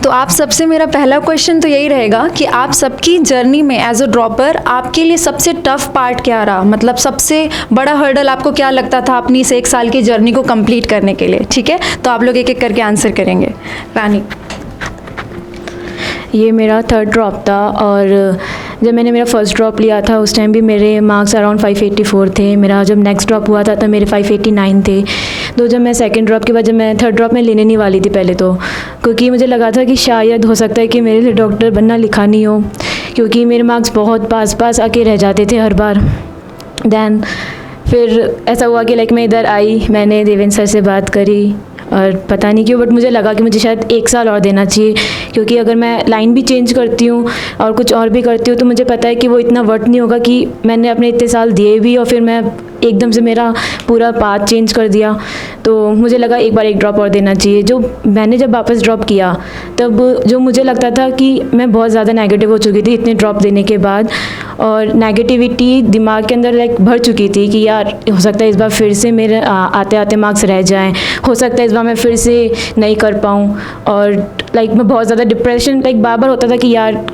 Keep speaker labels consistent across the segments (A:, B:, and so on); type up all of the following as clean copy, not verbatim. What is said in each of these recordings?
A: तो आप सबसे मेरा पहला क्वेश्चन तो यही रहेगा कि आप सबकी जर्नी में एज अ ड्रॉपर आपके लिए सबसे टफ पार्ट क्या रहा, मतलब सबसे बड़ा हर्डल आपको क्या लगता था अपनी इस 1 साल की जर्नी को कंप्लीट करने के लिए? ठीक है, तो आप लोग एक एक करके आंसर करेंगे। रानी।
B: ये मेरा 3rd ड्रॉप था और जब मैंने मेरा फर्स्ट ड्रॉप लिया था उस टाइम भी मेरे मार्क्स अराउंड 584 थे। मेरा जब नेक्स्ट ड्रॉप हुआ था तब मेरे 589 थे। तो जब मैं सेकंड ड्रॉप के बाद जब मैं 3rd ड्रॉप में लेने नहीं वाली थी पहले, तो क्योंकि मुझे लगा था कि शायद हो सकता है कि मेरे लिए डॉक्टर बनना लिखा नहीं हो, क्योंकि मेरे मार्क्स बहुत पास आके रह जाते थे हर बार। दैन फिर ऐसा हुआ कि मैं इधर आई, मैंने देवेंद्र सर से बात करी और पता नहीं क्यों बट मुझे लगा कि मुझे शायद 1 साल और देना चाहिए, क्योंकि अगर मैं लाइन भी चेंज करती हूँ और कुछ और भी करती हूँ तो मुझे पता है कि वो इतना वर्थ नहीं होगा कि मैंने अपने इतने साल दिए भी और फिर मैं एकदम से मेरा पूरा पाथ चेंज कर दिया। तो मुझे लगा एक बार 1 ड्रॉप और देना चाहिए। जो मैंने जब वापस ड्रॉप किया तब जो मुझे लगता था कि मैं बहुत ज़्यादा नेगेटिव हो चुकी थी इतने ड्रॉप देने के बाद, और नेगेटिविटी दिमाग के अंदर भर चुकी थी कि यार हो सकता है इस बार फिर से मेरे आते आते मार्क्स रह जाएं, हो सकता है इस बार मैं फिर से नहीं कर पाऊँ। और मैं बहुत ज़्यादा डिप्रेशन बार बार होता था कि यार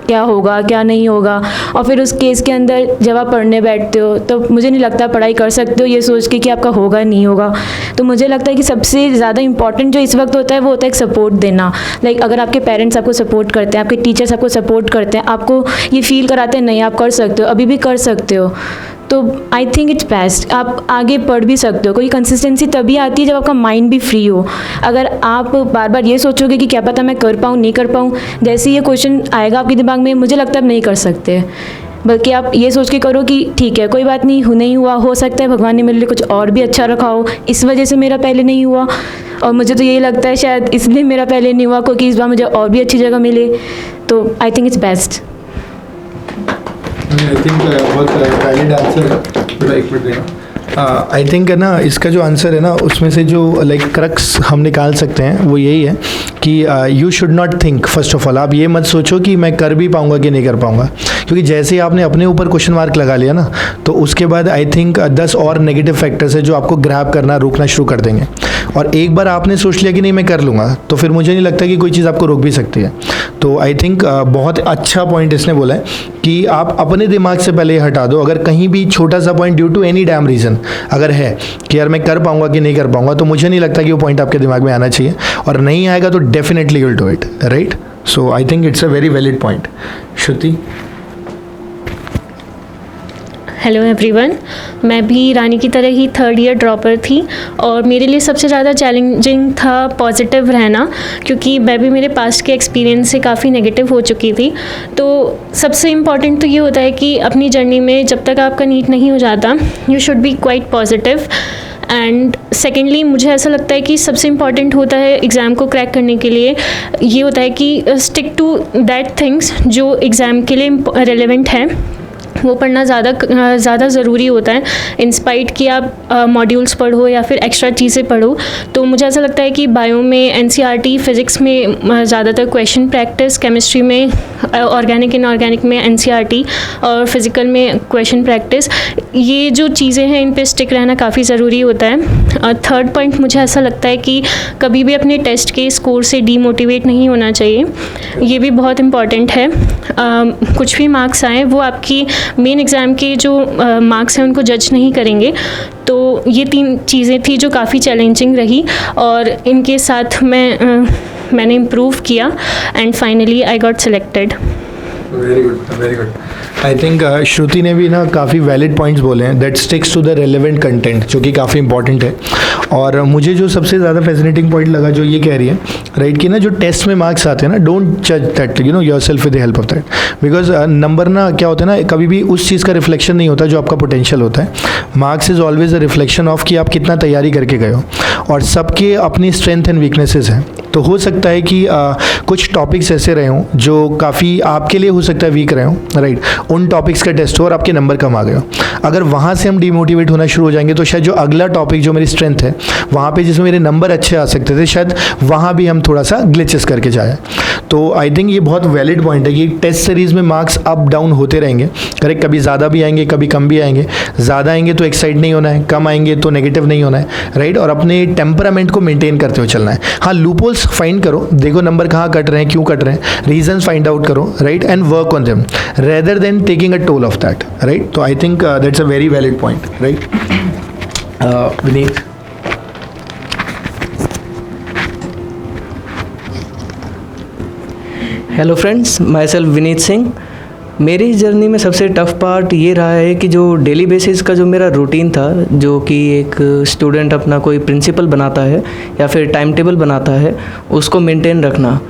B: क्या होगा क्या नहीं होगा। और फिर उस केस के अंदर जब आप पढ़ने बैठते हो तो मुझे नहीं लगता पढ़ाई कर सकते हो ये सोच के कि आपका होगा नहीं होगा। तो मुझे लगता है कि सबसे ज़्यादा इंपॉर्टेंट जो इस वक्त होता है वो होता है एक सपोर्ट देना। अगर आपके पेरेंट्स आपको सपोर्ट करते हैं, आपके टीचर्स आपको सपोर्ट करते हैं, आपको ये फील कराते हैं नहीं आप कर सकते हो, अभी भी कर सकते हो, तो आई थिंक इट्स बेस्ट। आप आगे पढ़ भी सकते हो। कोई कंसिस्टेंसी तभी आती है जब आपका माइंड भी फ्री हो। अगर आप बार बार ये सोचोगे कि क्या पता मैं कर पाऊँ नहीं कर पाऊँ, जैसे ये क्वेश्चन आएगा आपके दिमाग में मुझे लगता है आप नहीं कर सकते, बल्कि आप ये सोच के करो कि ठीक है कोई बात नहीं, नहीं हुआ, हो सकता है भगवान ने मेरे लिए कुछ और भी अच्छा रखा हो, इस वजह से मेरा पहले नहीं हुआ। और मुझे तो यही लगता है शायद इसलिए मेरा पहले नहीं हुआ क्योंकि इस बार मुझे और भी अच्छी जगह मिले। तो I think it's best.
C: I think बहुत वैलिड आंसर है। थोड़ा 1 मिनट देना। आई थिंक है ना इसका जो आंसर है ना उसमें से जो क्रक्स हम निकाल सकते हैं वो यही है कि you should not think, first of all आप ये मत सोचो कि मैं कर भी पाऊँगा कि नहीं कर पाऊँगा, क्योंकि जैसे ही आपने अपने ऊपर क्वेश्चन मार्क लगा लिया ना तो उसके बाद आई थिंक 10 और नेगेटिव फैक्टर्स है जो आपको ग्रैब करना रोकना शुरू कर देंगे। और एक बार आपने सोच लिया कि नहीं मैं कर लूँगा तो फिर मुझे नहीं लगता कि कोई चीज़ आपको रोक भी सकती है। तो आई थिंक बहुत अच्छा पॉइंट इसने बोला है कि आप अपने दिमाग से पहले हटा दो। अगर कहीं भी छोटा सा point due to any damn reason अगर है कि यार मैं कर पाऊँगा कि नहीं कर पाऊँगा, तो मुझे नहीं लगता कि वो पॉइंट आपके दिमाग में आना चाहिए, और नहीं आएगा तो definitely you will do it, right. So I think it's a very valid point. Shruti.
D: Hello everyone, मैं भी रानी की तरह ही 3rd ईयर ड्रॉपर थी और मेरे लिए सबसे ज़्यादा चैलेंजिंग था पॉजिटिव रहना, क्योंकि मैं भी मेरे पास्ट के एक्सपीरियंस से काफ़ी नेगेटिव हो चुकी थी। तो सबसे इम्पॉर्टेंट तो ये होता है कि अपनी जर्नी में जब तक आपका नीट नहीं हो जाता you should be quite positive. And secondly मुझे ऐसा लगता है कि सबसे इम्पॉर्टेंट होता है एग्ज़ाम को क्रैक करने के लिए ये होता है कि स्टिक टू दैट थिंग्स जो एग्ज़ाम के लिए रेलेवेंट है, वो पढ़ना ज़्यादा ज़रूरी होता है। इंस्पाइट कि आप मॉड्यूल्स पढ़ो या फिर एक्स्ट्रा चीज़ें पढ़ो। तो मुझे ऐसा लगता है कि बायो में NCERT, फिज़िक्स में ज़्यादातर क्वेश्चन प्रैक्टिस, केमिस्ट्री में ऑर्गेनिक इनऑर्गेनिक में NCERT और फिज़िकल में क्वेश्चन प्रैक्टिस, ये जो चीज़ें हैं इन पे स्टिक रहना काफ़ी ज़रूरी होता है। 3rd पॉइंट मुझे ऐसा लगता है कि कभी भी अपने टेस्ट के स्कोर से डीमोटिवेट नहीं होना चाहिए, ये भी बहुत इम्पॉर्टेंट है। कुछ भी मार्क्स आए वो आपकी मेन एग्ज़ाम के जो मार्क्स हैं उनको जज नहीं करेंगे। तो ये 3 चीज़ें थी जो काफ़ी चैलेंजिंग रही और इनके साथ मैंने इम्प्रूव किया and finally I got selected.
C: Very good, very good. I think Shruti ने भी ना काफ़ी वैलिड पॉइंट्स बोले हैं, that sticks to the relevant content, जो कि काफ़ी इंपॉर्टेंट है। और मुझे जो सबसे ज़्यादा फैसिनेटिंग पॉइंट लगा जो ये कह रही है राइट कि ना जो टेस्ट में मार्क्स आते हैं ना, डोंट जज that yourself with the help of that, because number ना क्या होता है ना कभी भी उस चीज़ का रिफ्लेक्शन नहीं होता जो आपका पोटेंशियल होता है। Marks is always a reflection of कि आप कितना तैयारी करके गए हो, और सबके अपनी स्ट्रेंथ एंड वीकनेसेस हैं। तो हो सकता है कि कुछ टॉपिक्स ऐसे रहे हों जो काफ़ी आपके लिए हो सकता है वीक रहे हों, राइट, उन टॉपिक्स का टेस्ट हो और आपके नंबर कम आ गए हो। अगर वहाँ से हम डिमोटिवेट होना शुरू हो जाएंगे तो शायद जो अगला टॉपिक जो मेरी स्ट्रेंथ है वहाँ पे जिसमें मेरे नंबर अच्छे आ सकते थे, शायद वहाँ भी हम थोड़ा सा ग्लिचेस करके जाए। तो आई थिंक ये बहुत वैलिड पॉइंट है कि टेस्ट सीरीज़ में मार्क्स अप डाउन होते रहेंगे, करेक्ट। कभी ज़्यादा भी आएंगे, कभी कम भी आएंगे। ज़्यादा आएंगे तो एक्साइट नहीं होना है, कम आएंगे तो नेगेटिव नहीं होना है, राइट। और अपने टेम्परामेंट को मेंटेन करते हुए चलना है। हाँ, लूपहोल्स फाइंड करो, देखो नंबर कहाँ कट रहे हैं, क्यों कट रहे हैं, रीजंस फाइंड आउट करो, right, and work on them rather than taking a toll of that, right. तो I think that's a very valid point, right. Vineet.
E: Hello friends, myself Vineet Singh. मेरी journey में सबसे टफ़ पार्ट ये रहा है कि जो डेली बेसिस का जो मेरा रूटीन था, जो कि एक स्टूडेंट अपना कोई प्रिंसिपल बनाता है या फिर टाइम टेबल बनाता है, उसको मेंटेन रखना।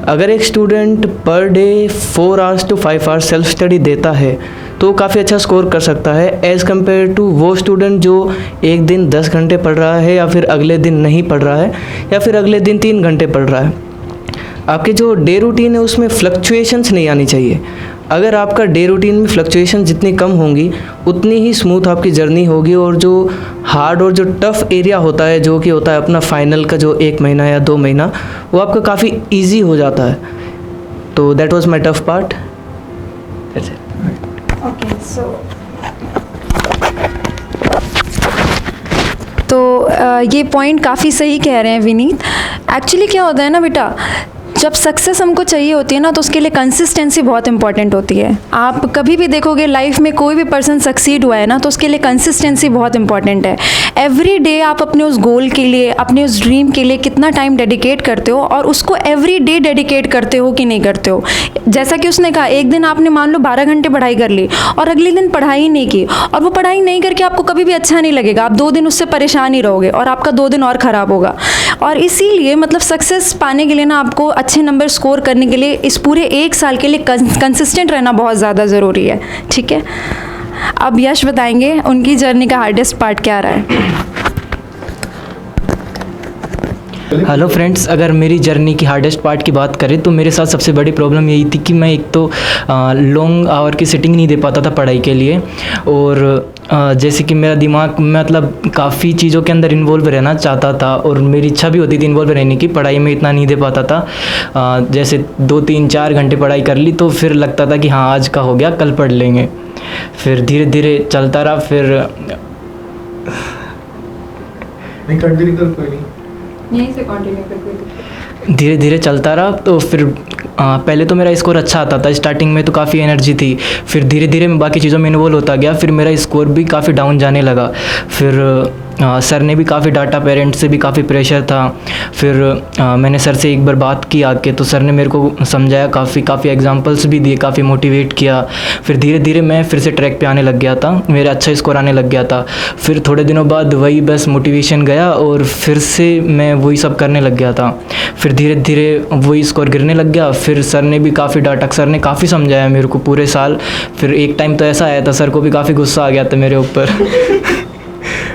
E: अगर एक student per day 4 hours to 5 hours self study देता है तो काफ़ी अच्छा स्कोर कर सकता है एज़ कम्पेयर टू वो स्टूडेंट जो एक दिन 10 घंटे पढ़ रहा है या फिर अगले दिन नहीं पढ़ रहा है या फिर अगले दिन 3 घंटे पढ़ रहा है। आपके जो डे रूटीन है उसमें फ्लक्चुएशंस नहीं आनी चाहिए। अगर आपका डे रूटीन में फ्लक्चुएशन जितनी कम होंगी उतनी ही स्मूथ आपकी जर्नी होगी, और जो हार्ड और जो टफ़ एरिया होता है, जो कि होता है अपना फाइनल का जो 1 महीना या 2 महीना, वो आपका काफ़ी ईजी हो जाता है। तो that was my tough part.
A: Okay, तो ये पॉइंट काफ़ी सही कह रहे हैं विनीत। एक्चुअली क्या होता है ना बेटा, जब सक्सेस हमको चाहिए होती है ना, तो उसके लिए कंसिस्टेंसी बहुत इंपॉर्टेंट होती है। आप कभी भी देखोगे लाइफ में कोई भी पर्सन सक्सीड हुआ है ना, तो उसके लिए कंसिस्टेंसी बहुत इंपॉर्टेंट है। एवरी डे आप अपने उस गोल के लिए, अपने उस ड्रीम के लिए कितना टाइम डेडिकेट करते हो, और उसको एवरी डे डेडिकेट करते हो कि नहीं करते हो। जैसा कि उसने कहा, एक दिन आपने मान लो 12 घंटे पढ़ाई कर ली और अगले दिन पढ़ाई नहीं की, और वो पढ़ाई नहीं करके आपको कभी भी अच्छा नहीं लगेगा। आप 2 दिन उससे परेशान ही रहोगे और आपका 2 दिन और ख़राब होगा। और इसीलिए मतलब सक्सेस पाने के लिए ना, आपको अच्छे नंबर स्कोर करने के लिए इस पूरे 1 साल के लिए कंसिस्टेंट रहना बहुत ज़्यादा ज़रूरी है, ठीक है। अब यश बताएंगे उनकी जर्नी का हार्डेस्ट पार्ट क्या रहा है।
E: हेलो फ्रेंड्स, अगर मेरी जर्नी की हार्डेस्ट पार्ट की बात करें तो मेरे साथ सबसे बड़ी प्रॉब्लम यही थी कि मैं एक तो लॉन्ग आवर की सिटिंग नहीं दे पाता था पढ़ाई के लिए, और जैसे कि मेरा दिमाग मतलब काफ़ी चीज़ों के अंदर इन्वॉल्व रहना चाहता था, और मेरी इच्छा भी होती थी इन्वॉल्व रहने की, पढ़ाई में इतना नहीं दे पाता था। जैसे 2, 3, 4 घंटे पढ़ाई कर ली तो फिर लगता था कि हाँ आज का हो गया, कल पढ़ लेंगे। फिर धीरे धीरे चलता रहा, फिर
C: नहीं कंटिन्यू कर, कोई नहीं,
A: यहीं से कंटिन्यू कर।
E: धीरे धीरे चलता रहा। तो फिर पहले तो मेरा स्कोर अच्छा आता था, स्टार्टिंग में तो काफ़ी एनर्जी थी, फिर धीरे धीरे मैं बाकी चीज़ों में इन्वॉल्व होता गया, फिर मेरा स्कोर भी काफ़ी डाउन जाने लगा। फिर सर ने भी काफ़ी डांटा, पेरेंट्स से भी काफ़ी प्रेशर था। फिर मैंने सर से एक बार बात की आके, तो सर ने मेरे को समझाया, काफ़ी एग्जांपल्स भी दिए, काफ़ी मोटिवेट किया। फिर धीरे धीरे मैं फिर से ट्रैक पे आने लग गया था, मेरा अच्छा स्कोर आने लग गया था। फिर थोड़े दिनों बाद वही बस मोटिवेशन गया और फिर से मैं वही सब करने लग गया था। फिर धीरे धीरे वही स्कोर गिरने लग गया। फिर सर ने भी काफ़ी डांटा, सर ने काफ़ी समझाया मेरे को पूरे साल। फिर एक टाइम तो ऐसा आया था, सर को भी काफ़ी गुस्सा आ गया था मेरे ऊपर।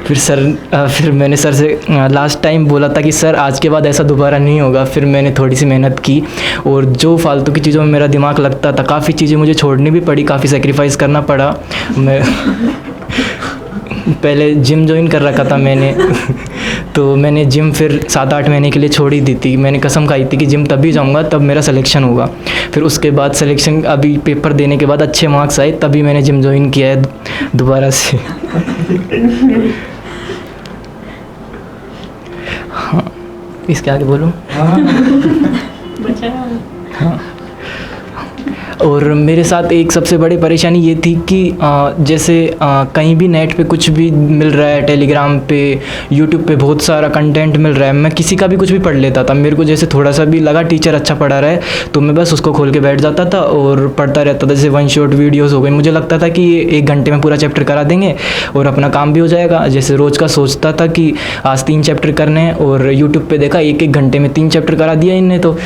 E: फिर मैंने सर से लास्ट टाइम बोला था कि सर आज के बाद ऐसा दोबारा नहीं होगा। फिर मैंने थोड़ी सी मेहनत की, और जो फालतू की चीज़ों में मेरा दिमाग लगता था, काफ़ी चीज़ें मुझे छोड़नी भी पड़ी, काफ़ी सेक्रीफाइस करना पड़ा। मैं पहले जिम ज्वाइन कर रखा था मैंने, तो मैंने जिम फिर 7-8 महीने के लिए छोड़ ही दी थी। मैंने कसम खाई थी कि जिम तभी जाऊंगा तब मेरा सिलेक्शन होगा। फिर उसके बाद सिलेक्शन, अभी पेपर देने के बाद अच्छे मार्क्स आए, तभी मैंने जिम ज्वाइन किया है दोबारा से। हाँ, इसके आगे बोलूँ? हाँ। और मेरे साथ एक सबसे बड़ी परेशानी ये थी कि जैसे कहीं भी नेट पे कुछ भी मिल रहा है, टेलीग्राम पे, यूट्यूब पे बहुत सारा कंटेंट मिल रहा है, मैं किसी का भी कुछ भी पढ़ लेता था। मेरे को जैसे थोड़ा सा भी लगा टीचर अच्छा पढ़ा रहा है तो मैं बस उसको खोल के बैठ जाता था और पढ़ता रहता था। जैसे 1 शॉट वीडियोज़ हो गई, मुझे लगता था कि ये 1 घंटे में पूरा चैप्टर करा देंगे और अपना काम भी हो जाएगा। जैसे रोज़ का सोचता था कि आज 3 चैप्टर करने हैं, और यूट्यूब पे देखा 1-1 घंटे में 3 चैप्टर करा दिया इनने, तो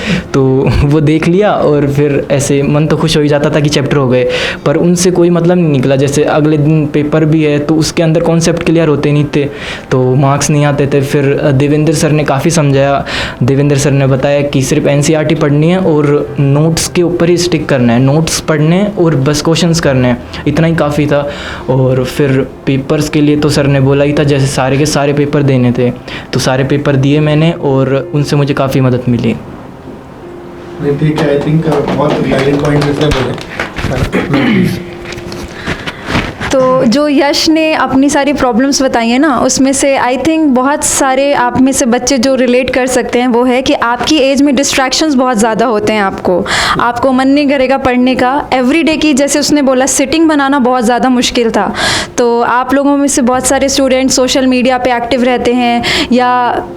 E: वो देख लिया, और फिर ऐसे मन तो खुश हो ही जाता था कि चैप्टर हो गए, पर उनसे कोई मतलब नहीं निकला। जैसे अगले दिन पेपर भी है तो उसके अंदर कॉन्सेप्ट क्लियर होते नहीं थे, तो मार्क्स नहीं आते थे। फिर देवेंद्र सर ने काफ़ी समझाया। देवेंद्र सर ने बताया कि सिर्फ NCERT पढ़नी है और नोट्स के ऊपर ही स्टिक करना है, नोट्स पढ़ने और बस क्वेश्चंस करने हैं, इतना ही काफ़ी था। और फिर पेपर्स के लिए तो सर ने बोला ही था, जैसे सारे के सारे पेपर देने थे, तो सारे पेपर दिए मैंने और उनसे मुझे काफ़ी मदद मिली।
C: नहीं ठीक है, आई थिंक बहुत वैलिड पॉइंट इसने बोले।
A: तो जो यश ने अपनी सारी प्रॉब्लम्स बताई हैं ना, उसमें से आई थिंक बहुत सारे आप में से बच्चे जो रिलेट कर सकते हैं वो है कि आपकी एज में डिस्ट्रैक्शंस बहुत ज़्यादा होते हैं। आपको मन नहीं करेगा पढ़ने का। एवरीडे की, जैसे उसने बोला, सिटिंग बनाना बहुत ज़्यादा मुश्किल था। तो आप लोगों में से बहुत सारे स्टूडेंट सोशल मीडिया पे एक्टिव रहते हैं या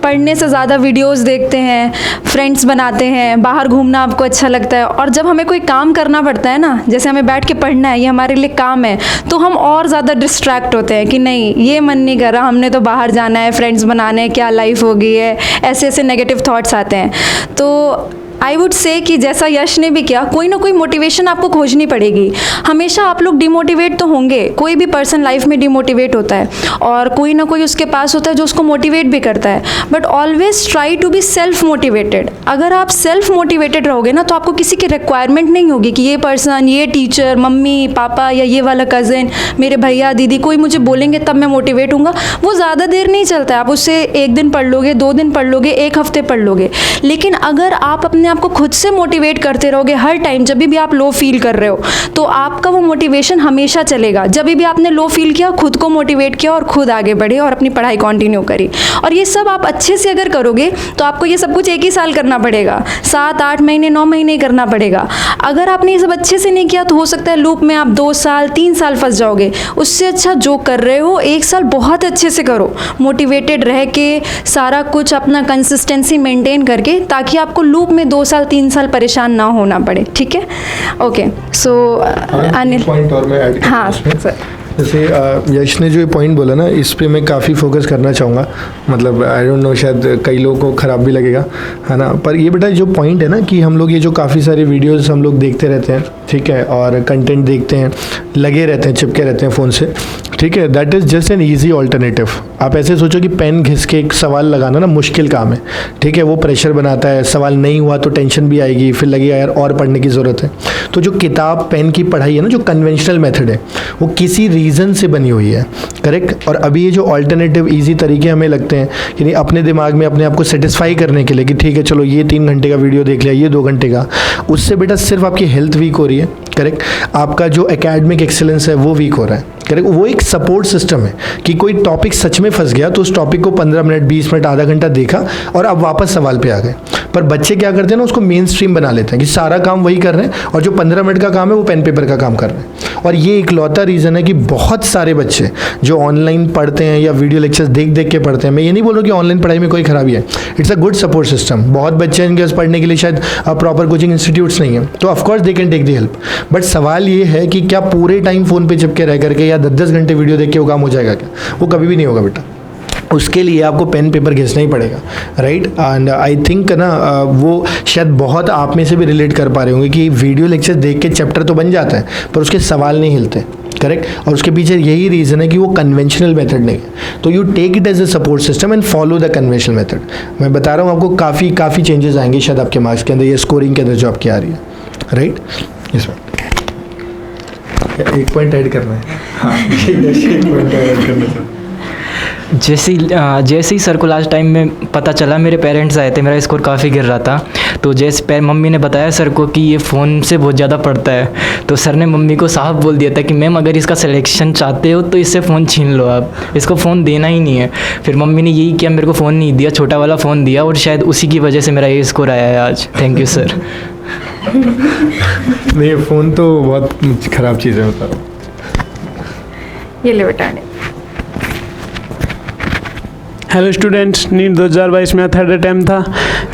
A: पढ़ने से ज़्यादा वीडियोस देखते हैं, फ्रेंड्स बनाते हैं, बाहर घूमना आपको अच्छा लगता है। और जब हमें कोई काम करना पड़ता है ना, जैसे हमें बैठ के पढ़ना है, ये हमारे लिए काम है, तो हम और ज़्यादा डिस्ट्रैक्ट होते हैं कि नहीं, ये मन नहीं कर रहा, हमने तो बाहर जाना है, फ्रेंड्स बनाने हैं, क्या लाइफ हो गई है, ऐसे ऐसे नेगेटिव थॉट्स आते हैं। तो आई वुड से कि जैसा यश ने भी किया, कोई ना कोई मोटिवेशन आपको खोजनी पड़ेगी। हमेशा आप लोग डिमोटिवेट तो होंगे, कोई भी पर्सन लाइफ में डिमोटिवेट होता है और कोई ना कोई उसके पास होता है जो उसको मोटिवेट भी करता है, but always try to be self motivated. अगर आप सेल्फ मोटिवेटेड रहोगे ना, तो आपको किसी की रिक्वायरमेंट नहीं होगी कि ये पर्सन, ये टीचर, मम्मी पापा या ये वाला कज़न, मेरे भैया दीदी कोई मुझे बोलेंगे तब मैं मोटिवेट हूँगा। वो ज़्यादा देर नहीं चलता है, आप उससे 1 दिन पढ़ लोगे, 2 दिन पढ़ लोगे, 1 हफ्ते पढ़ लोगे। लेकिन अगर आप अपने आपको खुद से मोटिवेट करते रहोगे हर टाइम, जब भी आप लो फील कर रहे हो, तो आपका वो मोटिवेशन हमेशा चलेगा। जब भी आपने लो फील किया, खुद को मोटिवेट किया और खुद आगे बढ़े और अपनी पढ़ाई कंटिन्यू करी। और ये सब आप अच्छे से अगर करोगे तो आपको ये सब कुछ 1 ही साल करना पड़ेगा, 7, 8 महीने, 9 महीने करना पड़ेगा। अगर आपने ये सब अच्छे से नहीं किया तो हो सकता है लूप में आप 2 साल 3 साल फंस जाओगे। उससे अच्छा जो कर रहे हो 1 साल बहुत अच्छे से करो, मोटिवेटेड रह के, सारा कुछ अपना कंसिस्टेंसी मेंटेन करके, ताकि आपको लूप में 2 साल 3 साल परेशान ना होना पड़े। ठीक है, ओके। सो अनिल,
C: पॉइंट और मैं ऐड
A: हाँ सर।
C: जैसे यश ने जो ये पॉइंट बोला ना, इस पे मैं काफ़ी फोकस करना चाहूँगा। मतलब आई डोंट नो, शायद कई लोगों को ख़राब भी लगेगा, है ना, पर ये बेटा जो पॉइंट है ना कि हम लोग ये जो काफ़ी सारे वीडियोस हम लोग देखते रहते हैं, ठीक है, और कंटेंट देखते हैं, लगे रहते हैं, चिपके रहते हैं फ़ोन से, ठीक है, that is just an easy alternative. आप ऐसे सोचो कि पेन घिस के एक सवाल लगाना ना मुश्किल काम है, ठीक है, वो प्रेशर बनाता है, सवाल नहीं हुआ तो टेंशन भी आएगी, फिर लगेगा यार और पढ़ने की ज़रूरत है। तो जो किताब पेन की पढ़ाई है ना, जो कन्वेंशनल मेथड है, वो किसी रीज़न से बनी हुई है, करेक्ट। और अभी ये जो ऑल्टरनेटिव ईजी तरीके हमें लगते हैं कि नहीं, अपने दिमाग में अपने आप को सेटिस्फाई करने के लिए कि ठीक है चलो ये 3 घंटे का वीडियो देख लिया, ये 2 घंटे का, उससे बेटा सिर्फ आपकी हेल्थ वीक हो रही है, करेक्ट, आपका जो एकेडमिक एक्सीलेंस है वो वीक हो रहा है, करेक्ट। वो एक सपोर्ट सिस्टम है कि कोई टॉपिक सच में फंस गया तो उस टॉपिक को 15 मिनट, 20 मिनट, आधा घंटा देखा और अब वापस सवाल पे आ गए। पर बच्चे क्या करते हैं ना, उसको मेन स्ट्रीम बना लेते हैं कि सारा काम वही कर रहे हैं और जो 15 मिनट का काम है वो पेन पेपर का काम कर रहे हैं। और ये इकलौता रीज़न है कि बहुत सारे बच्चे जो ऑनलाइन पढ़ते हैं या वीडियो लेक्चर्स देख देख के पढ़ते हैं, मैं ये नहीं बोल रहा कि ऑनलाइन पढ़ाई में कोई खराबी है, it's a good support system. बहुत बच्चे हैं जिनके पास पढ़ने के लिए शायद प्रॉपर कोचिंग इंस्टीट्यूट्स नहीं है, तो of course they can take the help. But सवाल ये है कि क्या पूरे टाइम फ़ोन पे चिपके रह करके या 10-10 घंटे वीडियो देख के वो काम हो जाएगा क्या? वो कभी भी नहीं होगा बेटा। उसके लिए आपको पेन पेपर घिसना ही पड़ेगा, राइट। एंड आई थिंक ना वो शायद बहुत आप में से भी रिलेट कर पा रहे होंगे कि वीडियो लेक्चर देख के चैप्टर तो बन जाता है पर उसके सवाल नहीं हिलते, करेक्ट। और उसके पीछे यही रीज़न है कि वो कन्वेंशनल मेथड नहीं है। तो you take it as a support system and follow the conventional method. मैं बता रहा हूँ आपको काफ़ी चेंजेस आएंगे शायद आपके मार्क्स के अंदर, ये स्कोरिंग के अंदर जो आपकी आ रही है, राइट। इस बात एक पॉइंट ऐड करना है, हाँ एक पॉइंट ऐड करना है।
E: जैसे ही सर को लास्ट टाइम में पता चला, मेरे पेरेंट्स आए थे, मेरा स्कोर काफ़ी गिर रहा था, तो जैसे मम्मी ने बताया सर को कि ये फ़ोन से बहुत ज़्यादा पढ़ता है, तो सर ने मम्मी को साफ बोल दिया था कि मैम अगर इसका सिलेक्शन चाहते हो तो इससे फ़ोन छीन लो, आप इसको फ़ोन देना ही नहीं है। फिर मम्मी ने यही किया, मेरे को फ़ोन नहीं दिया, छोटा वाला फ़ोन दिया, और शायद उसी की वजह से मेरा ये स्कोर आया है आज। Thank you sir.
C: नहीं, फ़ोन तो बहुत ख़राब चीज़ है, बता।
A: ये ले बेटा।
F: हेलो स्टूडेंट्स, नीट 2022 में 3rd अटैम्प्ट था।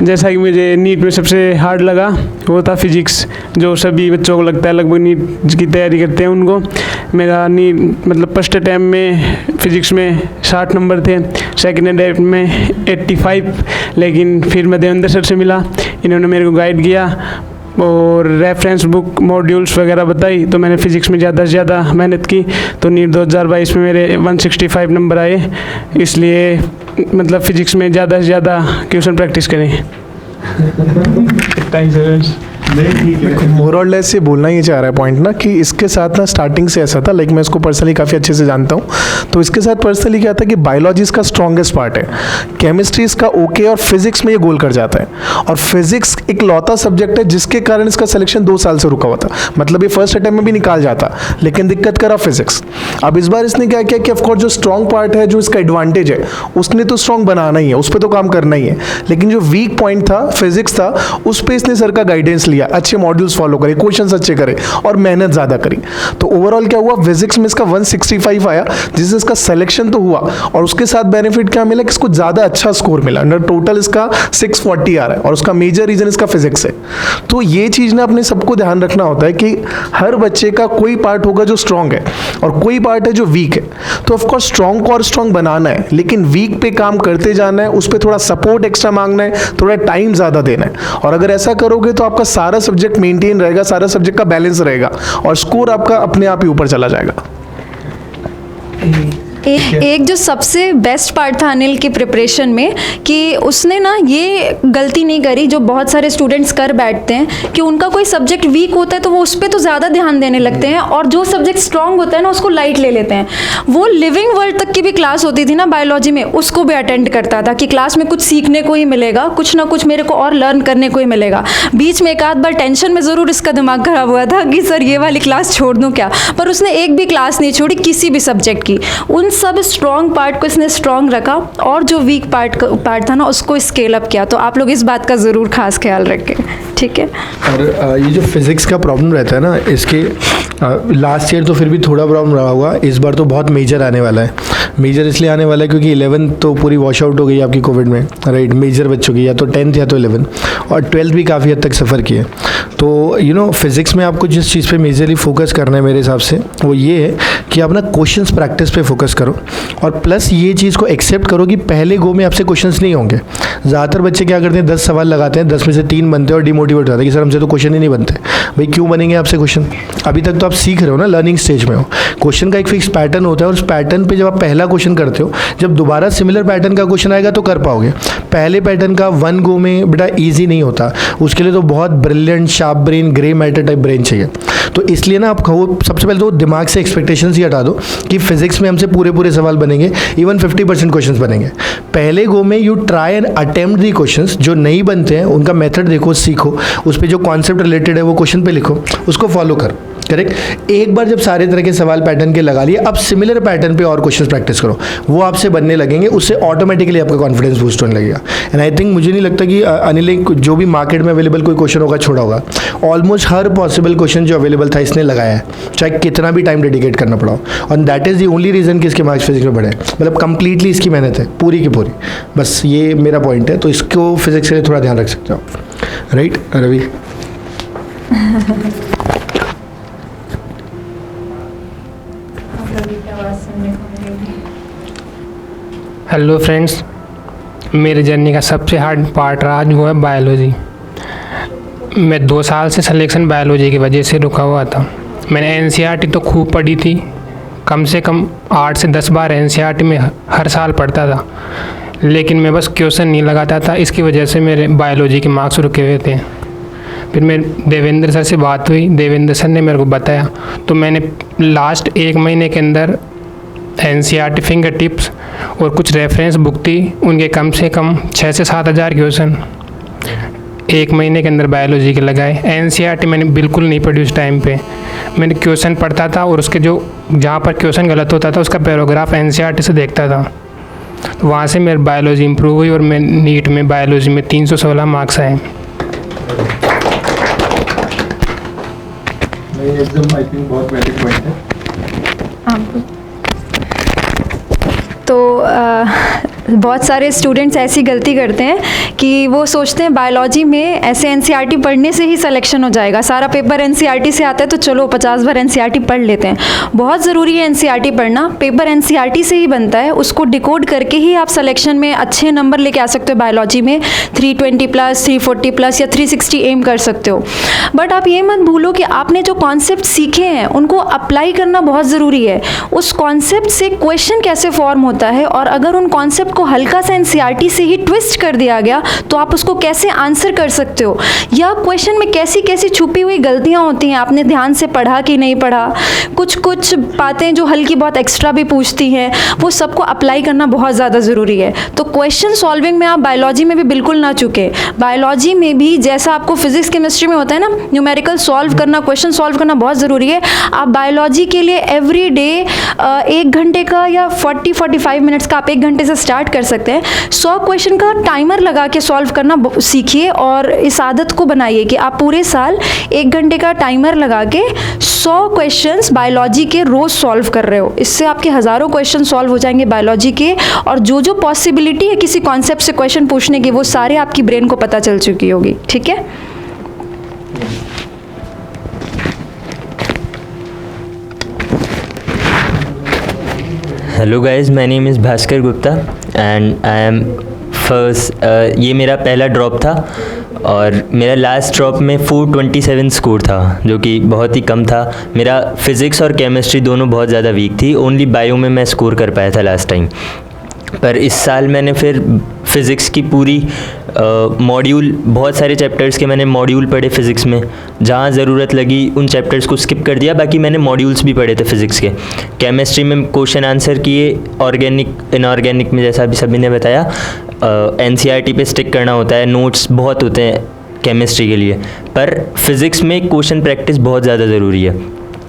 F: जैसा कि मुझे नीट में सबसे हार्ड लगा वो था फिजिक्स, जो सभी बच्चों को लगता है लगभग नीट की तैयारी करते हैं उनको। मेरा नीट मतलब फर्स्ट अटैम्प्ट में फिजिक्स में 60 नंबर थे, सेकंड अटैम्प्ट में 85, लेकिन फिर मैं देवेंद्र सर से मिला, इन्होंने मेरे को गाइड किया और रेफरेंस बुक मॉड्यूल्स वगैरह बताई, तो मैंने फ़िज़िक्स में ज़्यादा से ज़्यादा मेहनत की, तो नीट 2022 में मेरे 165 नंबर आए। इसलिए मतलब फ़िज़िक्स में ज़्यादा से ज़्यादा क्वेश्चन प्रैक्टिस करें। थैंक्स।
G: मोर और लेस ये बोलना ही चाह रहा है पॉइंट ना कि इसके साथ ना स्टार्टिंग से ऐसा था, लाइक मैं इसको पर्सनली काफ़ी अच्छे से जानता हूँ, तो इसके साथ पर्सनली क्या था कि बायोलॉजी इसका स्ट्रॉन्गेस्ट पार्ट है, केमिस्ट्री इसका ओके, और फिजिक्स में ये गोल कर जाता है। और फिजिक्स एक लौता सब्जेक्ट है जिसके कारण इसका सिलेक्शन 2 साल से रुका हुआ था, मतलब ये फर्स्ट अटेम्प्ट में भी निकाल जाता, लेकिन दिक्कत करा फिजिक्स। अब इस बार इसने क्या किया कि ऑफकोर्स जो स्ट्रॉन्ग पार्ट है, जो इसका एडवांटेज है, उसने तो स्ट्रॉन्ग बनाना ही है, उस पर तो काम करना ही है, लेकिन जो वीक पॉइंट था फिजिक्स था, उस पर इसने सर का गाइडेंस लिया, अच्छे मॉड्यूल्स फॉलो करे, क्वेश्चंस अच्छे करे और मेहनत ज़्यादा करी। तो ओवरऑल क्या हुआ, फिजिक्स में इसका 165 आया, जिससे इसका सिलेक्शन तो हुआ, और उसके साथ बेनिफिट क्या मिला कि इसको ज़्यादा अच्छा स्कोर मिला। अंडर टोटल इसका 640 आ रहा है, और उसका मेजर रीज़न इसका फिजिक्स है। तो ये चीज़ ना अपने सबको ध्यान रखना होता है कि हर बच्चे का कोई पार्ट होगा जो स्ट्रॉन्ग है और कोई पार्ट है जो वीक है। तो ऑफकोर्स स्ट्रॉन्ग को और स्ट्रॉन्ग बनाना है, लेकिन वीक पे काम करते जाना है, उस पर थोड़ा सपोर्ट एक्स्ट्रा मांगना है, थोड़ा टाइम ज़्यादा देना है। और अगर ऐसा करोगे तो आपका सारा सब्जेक्ट मेंटेन रहेगा, सारा सब्जेक्ट का बैलेंस रहेगा और स्कोर आपका अपने आप ही ऊपर चला जाएगा।
A: एक जो सबसे बेस्ट पार्ट था अनिल की प्रिपरेशन में कि उसने ना ये गलती नहीं करी जो बहुत सारे स्टूडेंट्स कर बैठते हैं कि उनका कोई सब्जेक्ट वीक होता है तो वो उस पर तो ज़्यादा ध्यान देने लगते हैं, और जो सब्जेक्ट स्ट्रांग होता है ना उसको लाइट ले लेते हैं। वो लिविंग वर्ल्ड तक की भी क्लास होती थी ना बायोलॉजी में, उसको भी अटेंड करता था कि क्लास में कुछ सीखने को ही मिलेगा, कुछ ना कुछ मेरे को और लर्न करने को ही मिलेगा। बीच में एक आध बार टेंशन में ज़रूर इसका दिमाग खराब हुआ था कि सर ये वाली क्लास छोड़ दूँ क्या, पर उसने एक भी क्लास नहीं छोड़ी किसी भी सब्जेक्ट की। उन सब स्ट्रॉन्ग पार्ट को इसने स्ट्रॉन्ग रखा और जो वीक पार्ट था ना उसको स्केल अप किया। तो आप लोग इस बात का ज़रूर खास ख्याल रखें, ठीक है।
C: और ये जो फिज़िक्स का प्रॉब्लम रहता है ना, इसके लास्ट ईयर तो फिर भी थोड़ा प्रॉब्लम रहा हुआ, इस बार तो बहुत मेजर आने वाला है। मेजर इसलिए आने वाला है क्योंकि 11th तो पूरी वॉश आउट हो गई आपकी कोविड में, राइट। मेजर बच्चों की या तो 10th या तो 11, और 12th भी काफ़ी हद तक सफ़र किए। तो फिज़िक्स में आपको जिस चीज़ पे मेजरली फोकस करना है मेरे हिसाब से वो ये है कि आप ना क्वेश्चंस प्रैक्टिस पे फोकस करो, और प्लस ये चीज़ को एक्सेप्ट करो कि पहले गो में आपसे क्वेश्चंस नहीं होंगे। ज़्यादातर बच्चे क्या करते हैं, 10 सवाल लगाते हैं, 10 में से 3 बनते हैं और डिमोटिवेट हो जाते हैं कि सर हमसे तो क्वेश्चन ही नहीं बनते। भाई क्यों बनेंगे आपसे क्वेश्चन? अभी तक तो आप सीख रहे हो ना, लर्निंग स्टेज में हो। क्वेश्चन का एक फिक्स पैटर्न होता है और उस पैटर्न पे जब आप पहला क्वेश्चन करते हो, जब दोबारा सिमिलर पैटर्न का क्वेश्चन आएगा तो कर पाओगे। पहले पैटर्न का 1 गो में बेटा ईजी नहीं होता, उसके लिए तो बहुत brilliant sharp brain, grey matter type brain चाहिए। तो इसलिए ना आप कहो सबसे पहले तो दिमाग से एक्सपेक्टेशंस ही हटा दो कि फिजिक्स में हमसे पूरे सवाल बनेंगे, इवन 50% क्वेश्चंस बनेंगे। पहले गो में you try and attempt the questions, जो नहीं बनते हैं उनका मेथड देखो, सीखो, उस पर जो कॉन्सेप्ट रिलेटेड है वो क्वेश्चन पे लिखो, उसको फॉलो करो, करेक्ट। एक बार जब सारे तरह के सवाल पैटर्न के लगा लिए, अब सिमिलर पैटर्न पे और क्वेश्चंस प्रैक्टिस करो, वो आपसे बनने लगेंगे, उससे ऑटोमेटिकली आपका कॉन्फिडेंस बूस्ट होने लगेगा। एंड आई थिंक मुझे नहीं लगता कि अनिल ने जो भी मार्केट में अवेलेबल कोई क्वेश्चन होगा छोड़ा होगा। ऑलमोस्ट हर पॉसिबल क्वेश्चन जो अवेलेबल था इसने लगाया है, चाहे कितना भी टाइम डेडिकेट करना पड़ा हो, और that is the only reason कि इसके मार्क्स फिजिक्स में बढ़े। मतलब कंप्लीटली इसकी मेहनत है पूरी की पूरी, बस ये मेरा पॉइंट है। तो इसको फिजिक्स के लिए थोड़ा ध्यान रख सकते हो, राइट रवि?
H: हेलो फ्रेंड्स, मेरे जर्नी का सबसे हार्ड पार्ट रहा वो है बायोलॉजी। मैं 2 साल से सिलेक्शन बायोलॉजी की वजह से रुका हुआ था। मैंने एनसीईआरटी तो खूब पढ़ी थी, कम से कम 8 से 10 बार एनसीईआरटी में हर साल पढ़ता था, लेकिन मैं बस क्वेश्चन नहीं लगाता था। इसकी वजह से मेरे बायोलॉजी के मार्क्स रुके हुए थे। फिर मेरे देवेंद्र सर से बात हुई, देवेंद्र सर ने मेरे को बताया, तो मैंने लास्ट 1 महीने के अंदर एनसीईआरटी फिंगर टिप्स और कुछ रेफरेंस बुक थी, उनके कम से कम 6 से 7 हज़ार क्वेश्चन 1 महीने के अंदर बायोलॉजी के लगाए। एनसीईआरटी मैंने बिल्कुल नहीं पढ़ी उस टाइम पे। मैंने क्वेश्चन पढ़ता था और उसके जो जहाँ पर क्वेश्चन गलत होता था उसका पैराग्राफ एनसीईआरटी से देखता था। तो वहाँ से मेरी बायोलॉजी इंप्रूव हुई और मैं नीट में बायोलॉजी में 316 मार्क्स आए।
C: एकदम आई थिंक बहुत वैलिड पॉइंट है।
A: तो बहुत सारे स्टूडेंट्स ऐसी गलती करते हैं कि वो सोचते हैं बायोलॉजी में ऐसे एनसीईआरटी पढ़ने से ही सिलेक्शन हो जाएगा, सारा पेपर एनसीईआरटी से आता है तो चलो 50 बार एनसीईआरटी पढ़ लेते हैं। बहुत ज़रूरी है एनसीईआरटी पढ़ना, पेपर एनसीईआरटी से ही बनता है, उसको डिकोड करके ही आप सिलेक्शन में अच्छे नंबर लेके आ सकते हो। बायोलॉजी में 320+, 340+ या 360 एम कर सकते हो। बट आप ये मत भूलो कि आपने जो कॉन्सेप्ट सीखे हैं उनको अप्लाई करना बहुत ज़रूरी है। उस कॉन्सेप्ट से क्वेश्चन कैसे फॉर्म होता है, और अगर उन कॉन्सेप्ट कॉन्सेप्ट को हल्का सा एनसीईआरटी से ही ट्विस्ट कर दिया गया तो आप उसको कैसे आंसर कर सकते हो, या क्वेश्चन में कैसी कैसी छुपी हुई गलतियाँ होती हैं, आपने ध्यान से पढ़ा कि नहीं पढ़ा, कुछ कुछ बातें जो हल्की बहुत एक्स्ट्रा भी पूछती हैं, वो सबको अप्लाई करना बहुत ज़्यादा ज़रूरी है। तो क्वेश्चन सॉल्विंग में आप बायोलॉजी में भी बिल्कुल ना चूकें। बायोलॉजी में भी जैसा आपको फिजिक्स केमिस्ट्री में होता है ना, न्यूमेरिकल सॉल्व करना, क्वेश्चन सॉल्व करना बहुत ज़रूरी है। आप बायोलॉजी के लिए एवरी डे 1 घंटे का या 40-45 मिनट्स का आप 1 घंटे से स्टार्ट कर सकते हैं। 100 क्वेश्चन का टाइमर लगा के सॉल्व करना सीखिए और इस आदत को बनाइए कि आप पूरे साल 1 घंटे का टाइमर लगा के 100 क्वेश्चंस बायोलॉजी के रोज़ सॉल्व कर रहे हो। इससे आपके हज़ारों क्वेश्चन सॉल्व हो जाएंगे बायोलॉजी के, और जो पॉसिबिलिटी है किसी कॉन्सेप्ट से क्वेश्चन पूछने की, वो सारे आपकी ब्रेन को पता चल चुकी होगी। ठीक है।
I: Hello guys, my name is Bhaskar Gupta and I am first. ये मेरा पहला ड्रॉप था और मेरा लास्ट ड्रॉप में 427 स्कोर था, जो कि बहुत ही कम था। मेरा फिज़िक्स और केमिस्ट्री दोनों बहुत ज़्यादा वीक थी, ओनली बायो में मैं स्कोर कर पाया था लास्ट टाइम। पर इस साल मैंने फिर फ़िज़िक्स की पूरी मॉड्यूल, बहुत सारे चैप्टर्स के मैंने मॉड्यूल पढ़े फ़िज़िक्स में, जहाँ ज़रूरत लगी उन चैप्टर्स को स्किप कर दिया, बाकी मैंने मॉड्यूल्स भी पढ़े थे फ़िज़िक्स के। केमिस्ट्री में क्वेश्चन आंसर किए, ऑर्गेनिक इनऑर्गेनिक में जैसा अभी सभी ने बताया एनसीईआरटी पे स्टिक करना होता है, नोट्स बहुत होते हैं केमिस्ट्री के लिए, पर फिज़िक्स में क्वेश्चन प्रैक्टिस बहुत ज़्यादा ज़रूरी है।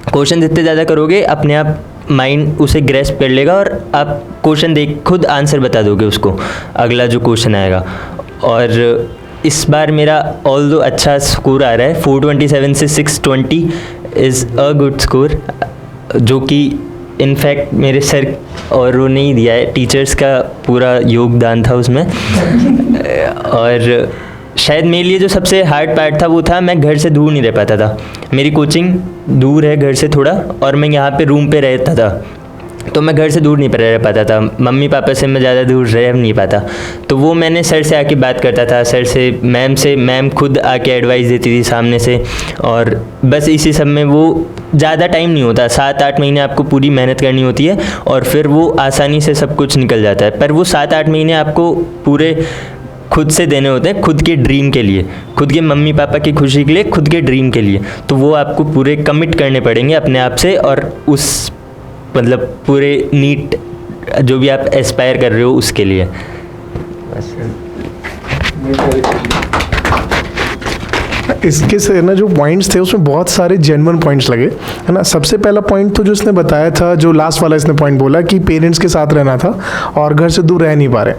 I: क्वेश्चन जितने ज़्यादा करोगे अपने आप माइंड उसे ग्रेस्प कर लेगा और आप क्वेश्चन देख खुद आंसर बता दोगे उसको, अगला जो क्वेश्चन आएगा। और इस बार मेरा ऑल्दो अच्छा स्कोर आ रहा है, 427 से 620 इज़ अ गुड स्कोर, जो कि इनफैक्ट मेरे सर और वो नहीं दिया है, टीचर्स का पूरा योगदान था उसमें। और शायद मेरे लिए जो सबसे हार्ड पार्ट था वो था मैं घर से दूर नहीं रह पाता था। मेरी कोचिंग दूर है घर से थोड़ा, और मैं यहाँ पे रूम पे रहता था, तो मैं घर से दूर नहीं रह पाता था, मम्मी पापा से मैं ज़्यादा दूर रह नहीं पाता। तो वो मैंने सर से आके बात करता था, सर से, मैम खुद आके एडवाइस देती थी सामने से, और बस इसी सब में वो ज़्यादा टाइम नहीं होता, 7-8 महीने आपको पूरी मेहनत करनी होती है और फिर वो आसानी से सब कुछ निकल जाता है। पर वो 7-8 महीने आपको पूरे खुद से देने होते हैं, खुद के ड्रीम के लिए, खुद के मम्मी पापा की खुशी के लिए, खुद के ड्रीम के लिए। तो वो आपको पूरे कमिट करने पड़ेंगे अपने आप से, और उस मतलब पूरे नीट जो भी आप एस्पायर कर रहे हो उसके लिए।
G: इसके से ना जो पॉइंट्स थे उसमें बहुत सारे जेन्युइन पॉइंट्स लगे, है ना। सबसे पहला पॉइंट तो जो इसने बताया था, जो लास्ट वाला इसने पॉइंट बोला कि पेरेंट्स के साथ रहना था और घर से दूर रह नहीं पा रहे,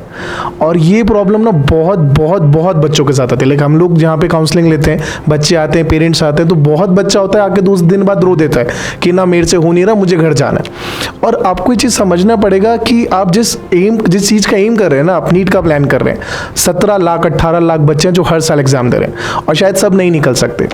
G: और ये प्रॉब्लम ना बहुत बहुत बहुत बच्चों के साथ आती है। लाइक हम लोग जहाँ पे काउंसलिंग लेते हैं, बच्चे आते हैं, पेरेंट्स आते हैं, तो बहुत बच्चा होता है आके 2 दिन बाद रो देता है कि ना मेरे से हो नहीं रहा, मुझे घर जाना है। और आपको ये चीज़ समझना पड़ेगा कि आप जिस चीज़ का एम कर रहे हैं ना, आप नीट का प्लान कर रहे हैं, 17 लाख 18 लाख बच्चे हैं जो हर साल एग्जाम दे रहे हैं, और शायद सब नहीं निकल सकते।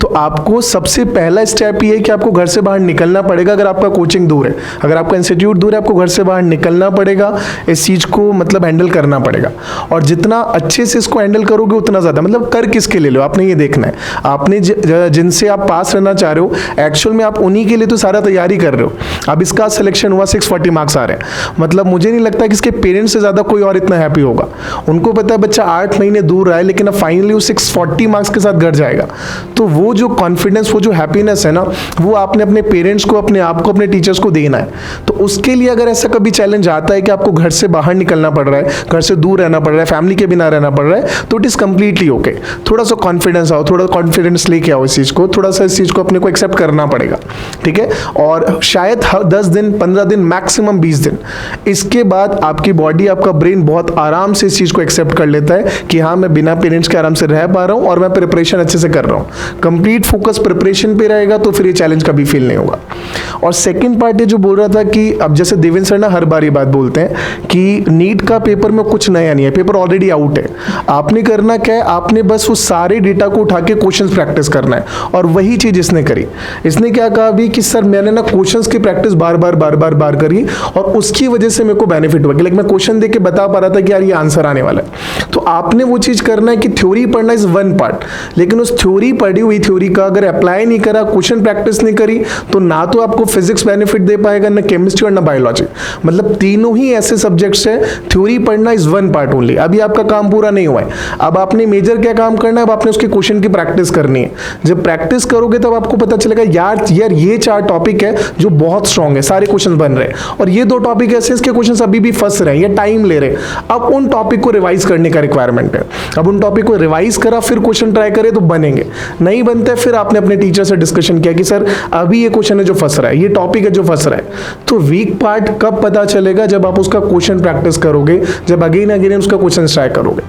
G: तो आपको सबसे पहला स्टेप ये है कि आपको घर से बाहर निकलना पड़ेगा। अगर आपका कोचिंग दूर है, अगर आपका इंस्टीट्यूट दूर है, आपको घर से बाहर निकलना पड़ेगा, इस चीज़ को मतलब हैंडल करना पड़ेगा। और जितना अच्छे से इसको हैंडल करोगे उतना ज़्यादा, मतलब कर किसके ले लो आपने ये देखना है। आपने जिनसे आप पास रहना चाह रहे हो, एक्चुअल में आप उन्हीं के लिए तो सारा तैयारी कर रहे हो। अब इसका सिलेक्शन हुआ, 640 मार्क्स आ रहे हैं, मतलब मुझे नहीं लगता कि इसके पेरेंट्स से ज़्यादा कोई और इतना हैप्पी होगा। उनको पता है बच्चा 8 महीने दूर रहा है, लेकिन अब फाइनली वो 640 मार्क्स के साथ घर जाएगा। तो वो जो कॉन्फिडेंस, वो जो हैप्पीनेस है ना, वो आपने अपने पेरेंट्स को, अपने आप को, अपने टीचर्स को देना है। तो उसके लिए अगर ऐसा कभी चैलेंज आता है कि आपको घर से बाहर निकलना पड़ रहा है, घर से दूर रहना पड़ रहा है, फैमिली के बिना रहना पड़ रहा है, तो इट इज़ कम्प्लीटली ओके। थोड़ा सा कॉन्फिडेंस आओ, थोड़ा कॉन्फिडेंस लेके आओ इस चीज़ को, थोड़ा सा इस चीज़ को अपने को एक्सेप्ट करना पड़ेगा, ठीक है। और शायद 10 दिन 15 दिन मैक्सिमम 20 दिन, इसके बाद आपकी बॉडी, आपका ब्रेन बहुत आराम से इस चीज़ को एक्सेप्ट कर लेता है कि हाँ मैं बिना पेरेंट्स के आराम से रह पा रहा हूँ और मैं प्रिपरेशन अच्छे से कर रहा हूँ। कंप्लीट फोकस प्रिपरेशन पे रहेगा तो फिर ये चैलेंज कभी फील नहीं होगा। और सेकंड पार्ट ये जो बोल रहा था कि अब जैसे देवेंद्र सर ना हर बार ये बात बोलते हैं कि नीट का पेपर में कुछ नया नहीं है, पेपर ऑलरेडी आउट है। आपने करना क्या है, आपने बस वो सारे डेटा को उठा के क्वेश्चंस प्रैक्टिस करना है, और वही चीज़ इसने करी। इसने क्या कहा भी कि सर मैंने ना क्वेश्चंस की प्रैक्टिस बार बार करी, और उसकी वजह से मेरे को बेनिफिट हुआ कि लाइक मैं क्वेश्चन देख के बता पा रहा था कि यार ये आंसर आने वाला है। तो आपने वो चीज़ करना है कि थ्योरी पढ़ना इज वन पार्ट, लेकिन उस थ्योरी पढ़ी हुई थ्योरी का, अगर अप्लाई नहीं करा, क्वेश्चन प्रैक्टिस नहीं करी, तो ना तो आपको फिजिक्स बेनिफिट दे पाएगा, ना केमिस्ट्री और ना बायोलॉजी। मतलब तीनों ही ऐसे सब्जेक्ट्स हैं, थ्योरी पढ़ना इज वन पार्ट ओनली। अभी आपका काम पूरा नहीं हुआ है, अब आपने मेजर क्या काम करना है, अब आपने उसके क्वेश्चन की प्रैक्टिस करनी है। जब प्रैक्टिस करोगे तब आपको पता चलेगा यार ये 4 टॉपिक है जो बहुत स्ट्रांग है, सारे क्वेश्चन बन रहे हैं, और ये 2 टॉपिक ऐसे इसके क्वेश्चन अभी भी फंस रहे हैं या टाइम ले रहे हैं। अब उन टॉपिक को रिवाइज करने का रिक्वायरमेंट है। अब उन टॉपिक को रिवाइज करा, फिर क्वेश्चन ट्राई करे तो बनेंगे, नहीं बनते फिर आपने अपने टीचर से डिस्कशन किया कि सर अभी ये क्वेश्चन है जो फंस रहा है, ये टॉपिक है जो फंस रहा है। तो वीक पार्ट कब पता चलेगा? जब आप उसका क्वेश्चन प्रैक्टिस करोगे, जब अगेन अगेन उसका क्वेश्चन ट्राई करोगे।